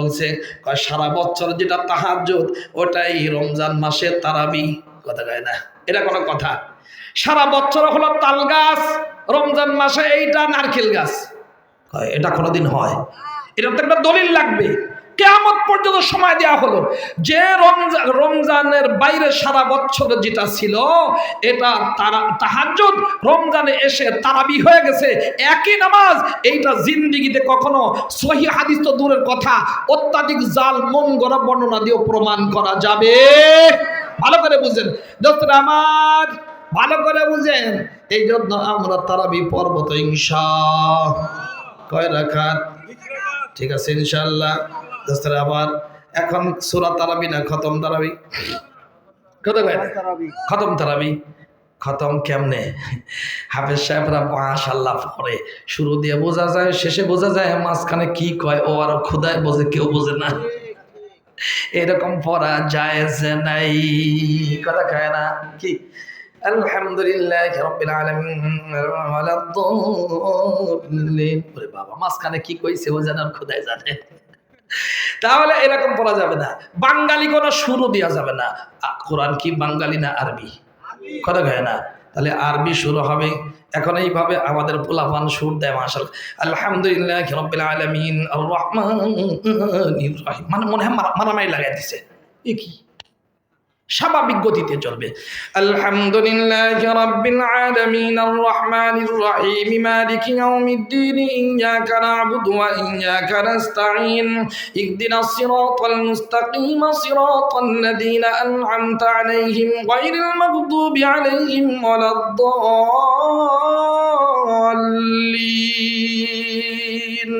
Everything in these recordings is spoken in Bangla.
বলছে সারা বছর যেটা তাহাজ্জুদ ওটাই রমজান মাসে তারাবি। কথা কয় না, এটা কোনো কথা? সারা বছর হলো তাল গাছ, রমজান মাসে এইটা নারকেল গাছ, এটা কোনোদিন হয়? এটা তো একটা দলিল লাগবে। কিয়ামত পর্যন্ত সময় দেওয়া হলো যে রমজানের বাইরে সারা বছর যেটা ছিল এটা তাহাজ্জুদ, রমজানে এসে তারাবি হয়ে গেছে একই নামাজ। এইটা জিন্দেগিতে কখনো সহিহ হাদিস তো দূরের কথা, অত্যাধিক জাল মন গড়া বর্ণনা দিয়েও প্রমাণ করা যাবে। ভালো করে বুঝেন দোস্তরা আমার, ভালো করে বুঝেন। এই জন্য আমরা তারাবি পড়ব তো ইনশাআল্লাহ। কয় রাকাত? ঠিক আছে ইনশাআল্লাহ। দোস্তরা আবার এখন সূরা তারাবি না খতম তারাবি? কথা কয় না? খতম তারাবি। খতম কেমনে? হাফেজ সাহেবরা মাশাআল্লাহ পড়ে, শুরু দিয়ে বোঝা যায়, শেষে বোঝা যায়, মাঝখানে কি কয় ও আরো খোদায় বোঝে, কেউ বোঝে না। এরকম পড়া জায়েজ নাই। কথা কয় না? কি আলহামদুলিল্লাহি রাব্বিল আলামিন ওয়ালাদ-দাল্লিন, ওরে বাবা মাঝখানে কি কইছে ও জানার খোদাই জানে। তাহলে এরকম পড়া যাবে না। বাঙালি কোনো শুরু দেওয়া যাবে না। কোরআন কি বাঙালি না আরবি? কথা কয় না? তাহলে আরবি শুরু হবে। এখন এইভাবে আমাদের পোলাপান সুর দেয় মাশাআল্লাহ, আলহামদুলিল্লাহি রাব্বিল আলামিন আর রহমানির রহিম, মানে মনে হয় মারামারি লাগাই দিছে। এ কি? স্বাভাবিক গতিতে চলবে। আলহামদুলিল্লাহি রাব্বিল আলামিন আর রহমানির রহিম মালিকি ইয়াউমিদ্দিন ইয়্যাকা না'বুদু ওয়া ইয়্যাকা নাস্তাঈন ইহদিনাস সিরাতাল মুস্তাকিম সিরাতাল লাযীনা আন'আমতা আলাইহিম গায়রিল মাগদুবি আলাইহিম ওয়ালাদ-দাল্লিন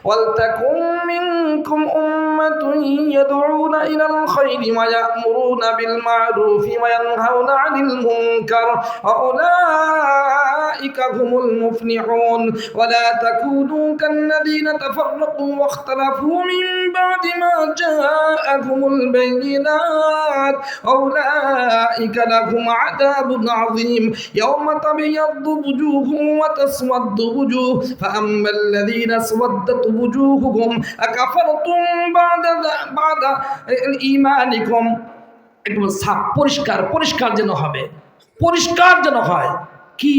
ওয়ালতাকুম মিনকুম উম্মাতুন ইয়াদউনা ইলাল খায়রি ওয়া ইয়া'মুরুনা বিল মা'রুফি ওয়া ইয়ানহাউনা 'আনিল মুনকার ওয়া উলাইকা হুমুল মুফলিহুন ওয়া লা তাকুনু কাল্লাযীনা তাফাররাকু ওয়া ইখতালাফু মিন বা'দি মা জাআহুমুল বায়িনাত ওয়া উলাইকা লাহুম 'আযাবুন 'আযীম ইয়াওমা তাবিয়াদ্দু wujuhun wa taswaddu wujuh fa ammal ladhina aswaddat wujuhuhum akafartum ba'da imanikum। একদম সাফ পরিষ্কার পরিষ্কার যেন হবে, পরিষ্কার যেন হয়। কি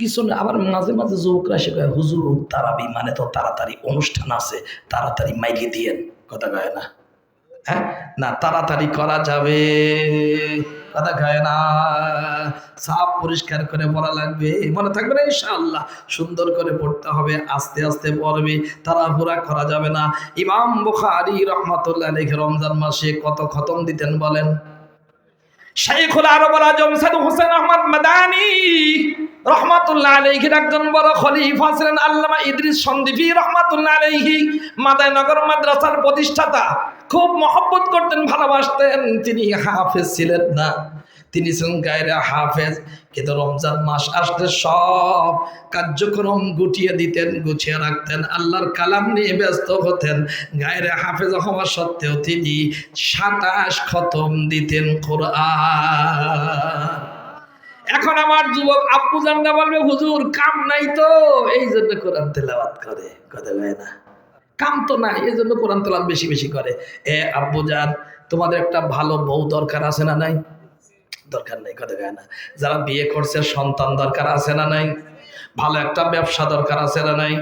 কিছু না। আবার মাঝে মাঝে যুবকরা শেখায় হুজুর তারাবি মানে তো তাড়াতাড়ি অনুষ্ঠান আছে, তাড়াতাড়ি মাইকে দিয়েন। কথা কয় না? হ্যাঁ না, তাড়াতাড়ি করা যাবে। কথা কয় না? সাফ পরিষ্কার করে পড়া লাগবে, মনে থাকবে না ইনশাআল্লাহ। সুন্দর করে পড়তে হবে, আস্তে আস্তে পড়বে, তাড়াহুড়া করা যাবে না। ইমাম বুখারী রাহমাতুল্লাহ আলাইহি রমজান মাসে কত খতম দিতেন বলেন? শাইখুল আরব আল আজম সাইয়্যিদ হোসেন আহমদ মাদানী রহমাতুল্লাহ আলাইহি একজন বড় খলিফা ছিলেন। আল্লামা ইদ্রিস সন্দিফি রহমাতুল্লাহ আলাইহি মাদানীনগর মাদ্রাসার প্রতিষ্ঠাতা, খুব মহব্বত করতেন, ভালোবাসতেন। তিনি হাফেজ ছিলেন না, তিনি ছিলেন গায়রে হাফেজ। কিন্তু রমজান মাস আসলে সব কার্যক্রম গুটিয়ে দিতেন, গুছিয়ে রাখতেন, আল্লাহর কালাম নিয়ে ব্যস্ত হতেন। গায়রে হাফেজ হওয়া সত্ত্বেও তিনি 27 খতম দিতেন কোরআন। এখন আমার যুবক আব্বু জানরা বলবে হুজুর কাম নাই তো এই জন্য কোরআন তেলাওয়াত করে। কথা বলে না? কাম তো নাই এই জন্য কোরআন তেলাওয়াত বেশি বেশি করে। এ আব্বু জান, তোমাদের একটা ভালো বউ দরকার আছে না নাই? দরকার নেই। কথা কয় না? যারা বিয়ে করছে সন্তান দরকার আছে না নাই? ভালো একটা ব্যবসা দরকার আছে না নাই?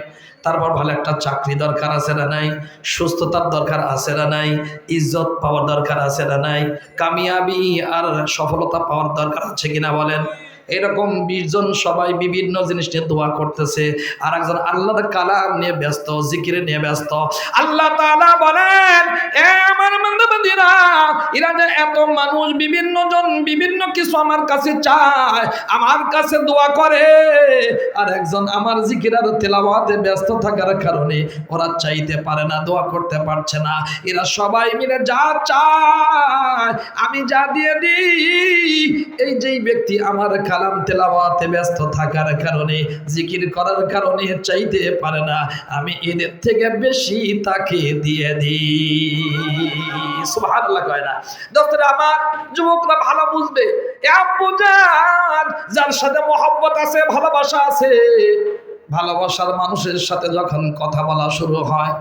তারপর ভালো একটা চাকরি দরকার আছে না নাই? সুস্থতার দরকার আছে না নাই? ইজ্জত পাওয়ার দরকার আছে না নাই? কামিয়াবি আর সফলতা পাওয়ার দরকার আছে কিনা বলেন? এরকম 20 জন সবাই বিভিন্ন জিনিস নিয়ে দোয়া করতেছে, আর একজন আল্লাহর কালাম নিয়ে ব্যস্ত, জিকিরে নিয়ে ব্যস্ত। আল্লাহ তাআলা বলেন, এ আমার বান্দাবান্দিরা, এরা যে এত মানুষ বিভিন্ন জন বিভিন্ন কিছু আমার কাছে চায়, আমার কাছে দোয়া করে, আর একজন আমার জিকির আর তেলাওয়াতে ব্যস্ত থাকার কারণে ওরা চাইতে পারে না, দোয়া করতে পারছে না। এরা সবাই মিলে যা চায় আমি যা দিয়ে দিই, এই যেই ব্যক্তি আমার কালাম তেলাওয়াতে ব্যস্ত থাকার কারণে, জিকির করার কারণে চাইতে পারে না, আমি এদের থেকে বেশি তাকে দিয়ে দিই। সুবহানাল্লাহ কয় না? দোস্তরা আমার, যুবকরা ভালো বুঝবে। এ আব্বু জান, যার সাথে মহব্বত আছে, ভালোবাসা আছে, ভালোবাসার মানুষের সাথে যখন কথা বলা শুরু হয়,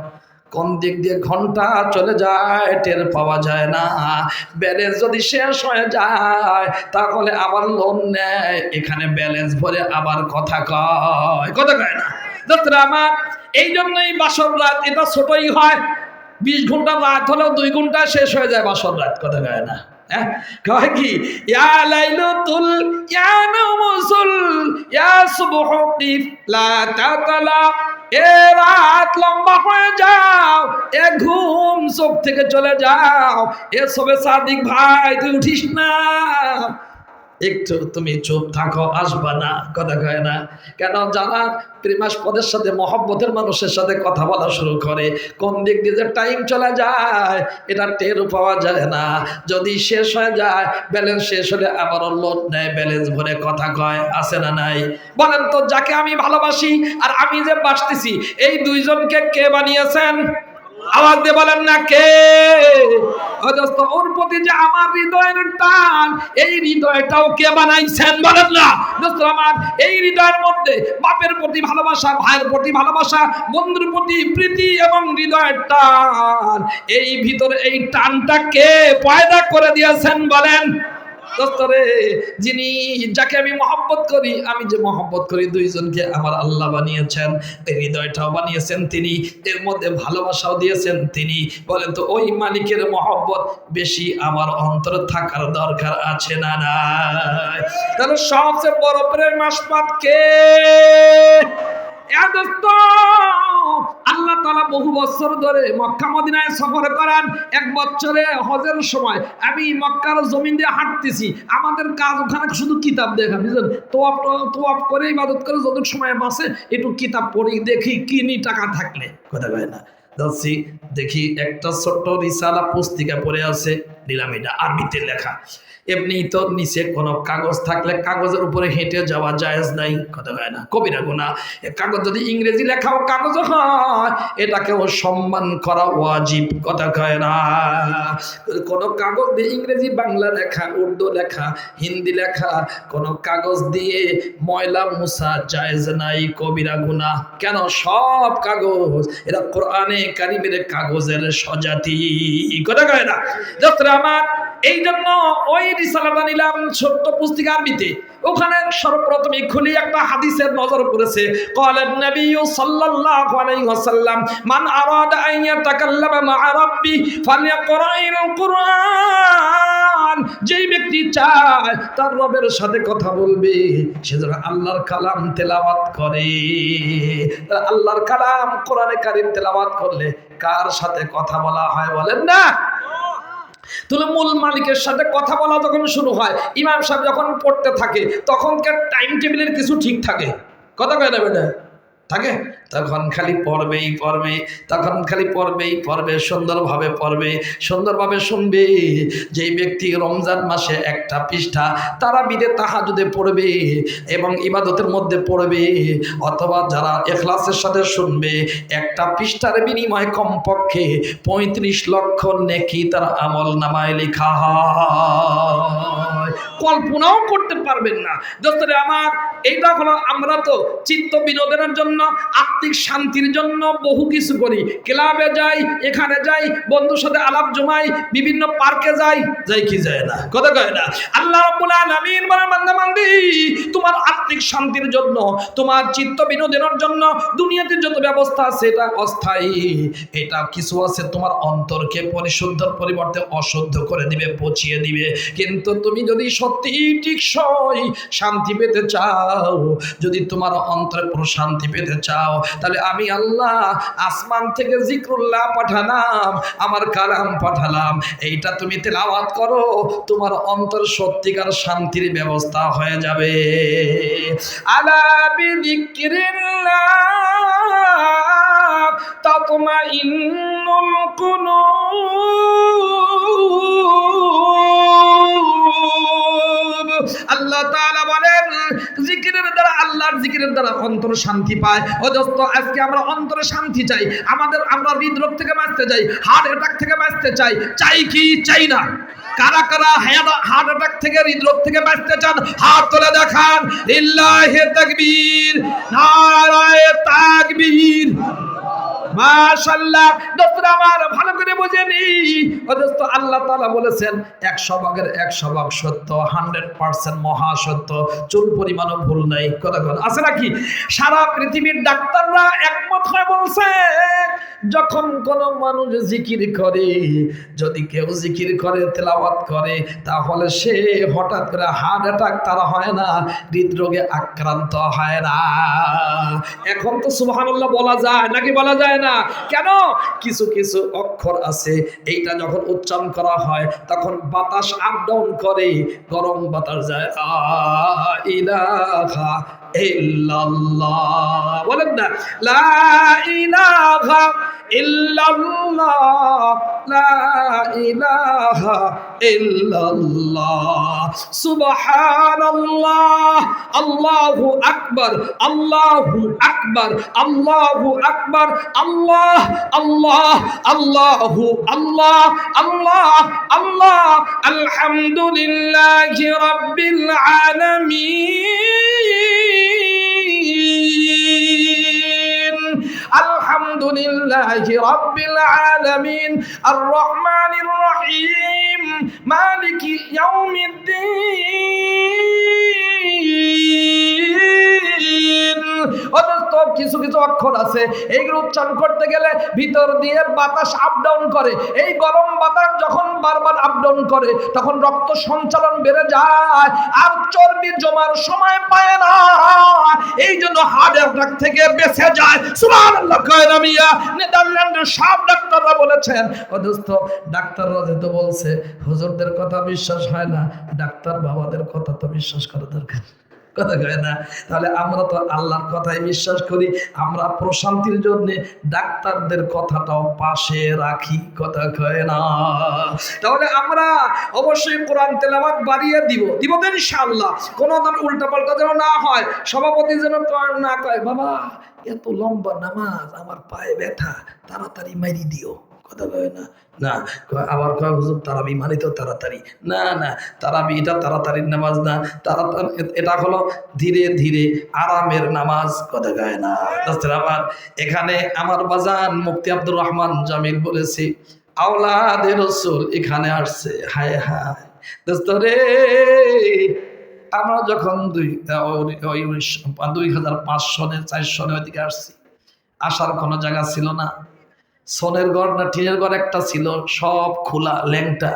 কোন দিক দিয়ে ঘন্টা চলে যায় টের পাওয়া যায় না। ব্যালেন্স যদি শেষ হয়ে যায় তাহলে আবার লোন নেয়, এখানে ব্যালেন্স ভরে আবার কথা কয় না। দোস্তরা আমার, এই জন্যই বাসর রাত এটা ছোটই হয়। 20 ঘন্টা রাত হলেও 2 ঘন্টা শেষ হয়ে যায় বাসর রাত, কথা কয় না। কয় কি, ইয়া লাইলাতুল ইয়া নামুসুল ইয়া সুবহুকিফ লা তাতলা, এ রাত লম্বা হয়ে যাও, এ ঘুম চোখ থেকে চলে যাও, এ সবে সাদিক ভাই তুই উঠিস না, একটু তুমি চুপ থাকো, আসবা না, কথা কয় না কেন? যারা প্রেমাস্পদের সাথে মহব্বতের মানুষের সাথে কথা বলা শুরু করে, কোন দিক দিয়ে যে টাইম চলে যায় এটা টের পাওয়া যায় না। যদি শেষ হয়ে যায়, ব্যালেন্স শেষ হলে আবারও লোড নেয়, ব্যালেন্স ভরে কথা কয়, আছে না নাই? বলেন তো, যাকে আমি ভালোবাসি আর আমি যে বাসতেছি, এই দুইজনকে কে বানিয়েছেন? আওয়াজ দিয়ে বলেন না কে? ওর প্রতি যে আমার হৃদয়ের টান, এই হৃদয়টাও কে বানাইছেন? বলেন না। দোস্ত আমার, এই হৃদয়ের মধ্যে বাপের প্রতি ভালোবাসা, ভাইয়ের প্রতি ভালোবাসা, বন্ধুর প্রতি প্রীতি এবং হৃদয়ের টান, এই ভিতরে এই টানটা কে পয়দা করে দিয়েছেন? বলেন। দোস্তরে, যিনি যাকে আমি মহব্বত করি, আমি যে মহব্বত করি, দুইজনকে আমার আল্লাহ বানিয়েছেন, এই হৃদয়টাও বানিয়েছেন তিনি, এর মধ্যে ভালোবাসাও দিয়েছেন তিনি। বলেন তো, ওই মালিকের মহব্বত বেশি আমার অন্তরে থাকার দরকার আছে না নাই? তাহলে সবচেয়ে বড় প্রেম আসবাব কে? আল্লাহ তাআলা বহু বছর ধরে মক্কা মদিনায় সফর করান। 1 বছরে হজের সময় আমি মক্কার জমিন দিয়ে হাঁটতেছি, আমাদের কাজ ওখানে শুধু কিতাব দেখা, বুঝলেন? তোয়াফ করে ইবাদত করে যতটুকু সময় বাঁচে একটু কিতাব পড়ি, দেখি কিনি টাকা থাকলে, কথা কয় না। যাচ্ছি, দেখি একটা ছোট্ট রিসালা পুস্তিকা পড়ে আছে, নিলাম, এটা আরবিতে লেখা। এমনি তো নিচে কোনো কাগজ থাকলে কাগজের উপরে হেঁটে যাওয়া জায়েজ নাই, কথা কয় না, কবিরা গুনাহ। কাগজ যদি ইংরেজি লেখাও কাগজ হয়, এটাকেও সম্মান করা ওয়াজিব, কথা কয় না। কোনো কাগজ দিয়ে ইংরেজি, বাংলা লেখা, উর্দু লেখা, হিন্দি লেখা, কোনো কাগজ দিয়ে ময়লা মুছা জায়েজ নাই, কবিরা গুনাহ। কেন? সব কাগজ এরা কোরআনে কারিমের কাগজের স্বজাতি, কথা কয় না। যাত্রা আমার, এই জন্য ওই রিসালাটা নিলাম, ছোট্ট পুস্তিকা আরবিতে। ওখানে সর্বপ্রথমে খুলি একটা হাদিসের নজর পড়েছে। ক্বালা নবী সাল্লাল্লাহু আলাইহি ওয়াসাল্লাম, মান আরাদা আন ইয়াতাকাল্লামা মা রাব্বি ফালইকরাইল কুরআন। যেই ব্যক্তি চায় তার রবের সাথে কথা বলবে, সে যেন আল্লাহর কালাম তেলাওয়াত করে। আল্লাহর কালাম কোরআনে কারীম তেলাওয়াত করলে কার সাথে কথা বলা হয়? বলেন না। তাহলে মূল মালিকের সাথে কথা বলা যখন শুরু হয়, ইমাম সাহেব যখন পড়তে থাকে, তখনকার টাইম টেবিলের কিছু ঠিক থাকে, কথা কয় না বেটা? থাকে, তখন খালি পড়বেই পড়বে, তখন খালি পড়বেই পড়বে, সুন্দরভাবে পড়বে, সুন্দরভাবে শুনবে। যেই ব্যক্তি রমজান মাসে একটা পৃষ্ঠা তারাবিতে তাহাজ্জুদে পড়বে এবং ইবাদতের মধ্যে পড়বে, অথবা যারা ইখলাসের সাথে শুনবে, একটা পৃষ্ঠার বিনিময়ে কমপক্ষে 35 লক্ষ নেকি তার আমল নামায় লেখা হয়। কল্পনাও করতে পারবেন না। দোস্তরে আমার, এইটা হলো, আমরা তো চিত্ত বিনোদনের জন্য, আত্মিক শান্তির জন্য বহু কিছু করি। ক্লাবে যাই, এখানে যাই, বন্ধুর সাথে আলাপ জমাই, বিভিন্ন পার্কে যাই কি যায় না, কথা কয় না। আল্লাহ রাব্বুল আলামিন বলেন, বান্দা বান্দি, তোমার আত্মিক শান্তির জন্য, তোমার চিত্ত বিনোদনের জন্য দুনিয়াতে যত ব্যবস্থা আছে এটা অস্থায়ী। এটা কিছু আছে তোমার অন্তরকে পরিশুদ্ধর পরিবর্তে অশুদ্ধ করে দিবে, পচিয়ে দিবে। কিন্তু তুমি যদি সত্যি টিকসই শান্তি পেতে চাও, যদি তোমার অন্তরে প্রশান্তি পেতে চাও, তাহলে আমি আল্লাহ আসমান থেকে জিক্রুল্লাহ পাঠালাম, আমার কালাম পাঠালাম, এইটা তুমি তেলাওয়াত করো, তোমার অন্তর সত্যিকার শান্তির ব্যবস্থা হয়ে যাবে। আলা বিযিক্রিল্লাহ তাতমাইন্নুল কুলুব। আল্লাহ তাআলা বলেন, জিকিরের দ্বারা, আল্লাহর জিকিরের দ্বারা অন্তর শান্তি পায়। ও দোস্ত, আজকে আমরা অন্তরে শান্তি চাই, আমরা হৃদরোগ থেকে বাঁচতে চাই, হার্ট অ্যাটাক থেকে বাঁচতে চাই, চাই কি চাই না? কারা কারা হার্ট অ্যাটাক থেকে, হৃদরোগ থেকে বাঁচতে চান? হাত তুলে দেখান। লিল্লাহি তাকবীর, নারায়ে তাকবীর, মাশাআল্লাহ। দোস্তরা আমার ভালো করে বুঝেনি, ও দোস্ত আল্লাহ তাআলা বলেছেন 100 ভাগের 100 ভাগ সত্য, 100% মহাসত্য, চুল পরিমাণও ভুল নাই। কথা আছে নাকি? সারা পৃথিবীর ডাক্তাররা একমত হয়ে বলছে, যখন কোন মানুষ জিকির করে, যদি কেউ জিকির করে, তেলাওয়াত করে, তাহলে সে হঠাৎ করে হার্ট অ্যাটাক তারা হয় না, হৃদরোগে আক্রান্ত হয় না। এখন তো সুবহানাল্লাহ বলা যায় নাকি বলা যায় না? কেন? কিছু কিছু অক্ষর আছে, এইটা যখন উচ্চারণ করা হয় তখন বাতাস আপ ডাউন করে, গরম বাতাস যায়। লা ইলাহা ইল্লাল্লাহ, বলেন না লা ইলাহা ইল্লাল্লাহ, লা ইলাহা ইল্লাল্লাহ, সুবহানাল্লাহ, আল্লাহু আকবার, আল্লাহু আকবার, আল্লাহু আকবার, আল্লাহ আল্লাহ, আল্লাহু আল্লাহ, আল্লাহ আল্লাহ, আলহামদুলিল্লাহি রাব্বিল আলামিন, আলহামদুলিল্লাহি রাব্বিল আলামিন, আর রহমানির রহিম, মালিকি ইয়াউমিদ্দিন। অথচ কিছু কিছু অক্ষর আছে, এইগুলো উচ্চারণ করতে গেলে ভিতর দিয়ে বাতাস আপ ডাউন করে। এই গরম বাতাস যখন বারবার আপ ডাউন করে তখন রক্ত সঞ্চালন বেড়ে যায়, আর চর্বি জমার সময় পায় না, এই জন্য হার্ট অ্যাটাক থেকে বেঁচে যায়। সুবহানাল্লাহ কয় না মিয়া? নেদারল্যান্ডের সব ডাক্তাররা বলেছেন। ও দোস্ত, ডাক্তাররা যেহেতু বলছে, হুজুরদের কথা বিশ্বাস হয় না, ডাক্তার বাবাদের কথা তো বিশ্বাস করা দরকার। কথা কয় না? তাহলে আমরা তো আল্লাহর কথাই বিশ্বাস করি, আমরা প্রশান্তির জন্য ডাক্তারদের কথাটাও পাশে রাখি। কথা কয় না? তাহলে আমরা অবশ্যই কোরআন তেলাওয়াত বাড়িয়ে দিব তো ইনশাআল্লাহ। কোনো উল্টা পাল্টা যেন না হয়, সভাপতি যেন না কয় বাবা এত লম্বা নামাজ আমার পায়ে ব্যথা, তাড়াতাড়ি মাইরি দিও। কথা কয় না? না, আবার কয় হুজুর তারাবি মানে তো তাড়াতাড়ি। না না, তারাবি এটা তাড়াতাড়ির নামাজ না, এটা হলো ধীরে ধীরে আরামের নামাজ। কথা কয় না? আবার এখানে আমার বাজান মুফতি আব্দুর রহমান জামিল বলেছে আওলাদে রাসূল এখানে আসছে। হায় হায় দোস্ত রে, আমরা যখন 2005 সনে 4 সনে ওইদিকে আসছি, আসার কোনো জায়গা ছিল না। সোনের ঘর না টিনের ঘর একটা ছিল, সব খোলা ল্যাংটা,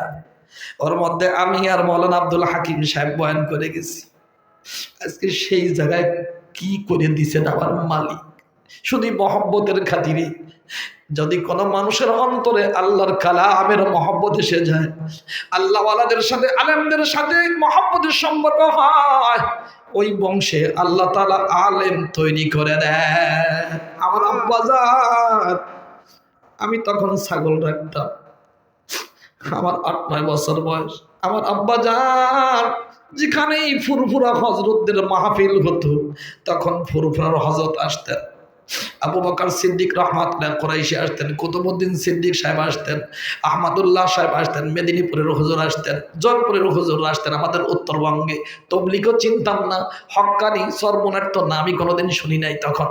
ওর মধ্যে আমি আর মৌলানা আব্দুল হাকিম সাহেব বয়ান করে গেছি। আজকে সেই জায়গায় কি করে দিছেন আমার মালিক, শুধু মহব্বতের খাতিরে। যদি কোনো মানুষের অন্তরে আল্লাহর কালামের মহব্বত এসে যায়, আল্লাহওয়ালাদের সাথে আলেমদের সাথে মহব্বতের সম্পর্ক হয়, ওই বংশে আল্লাহ তাআলা আলেম তৈরি করে দেয়। আমার আব্বাজান, আমি তখন ছাগল রাখতাম, আমার 8-9 বছর বয়স। আমার আব্বাজান যেখানেই ফুরফুরা হযরতদের মাহফিল হতো, তখন ফুরফুরার হযরত আসতেন, আবু বকর সিদ্দিক রহমাতুল্লাহ কুরাইশি আসতেন, কুতুবউদ্দিন সিদ্দিক সাহেব আসতেন, আহমদুল্লাহ সাহেব আসতেন, মেদিনীপুরের হুজুর আসতেন, জয়পুরের হুজুর আসতেন। আমাদের উত্তরবঙ্গে তবলিগও চিনতাম না, হক্কানি সর্বনাট তো নামই কোনোদিন শুনি নাই তখন।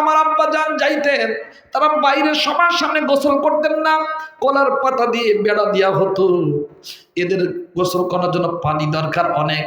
আমার আব্বা জান যাইতেন, তারা বাইরের সবার সামনে গোসল করতেন না, কলার পাতা দিয়ে বেড়া দেওয়া হতো। এদের গোসল করার জন্য পানি দরকার অনেক।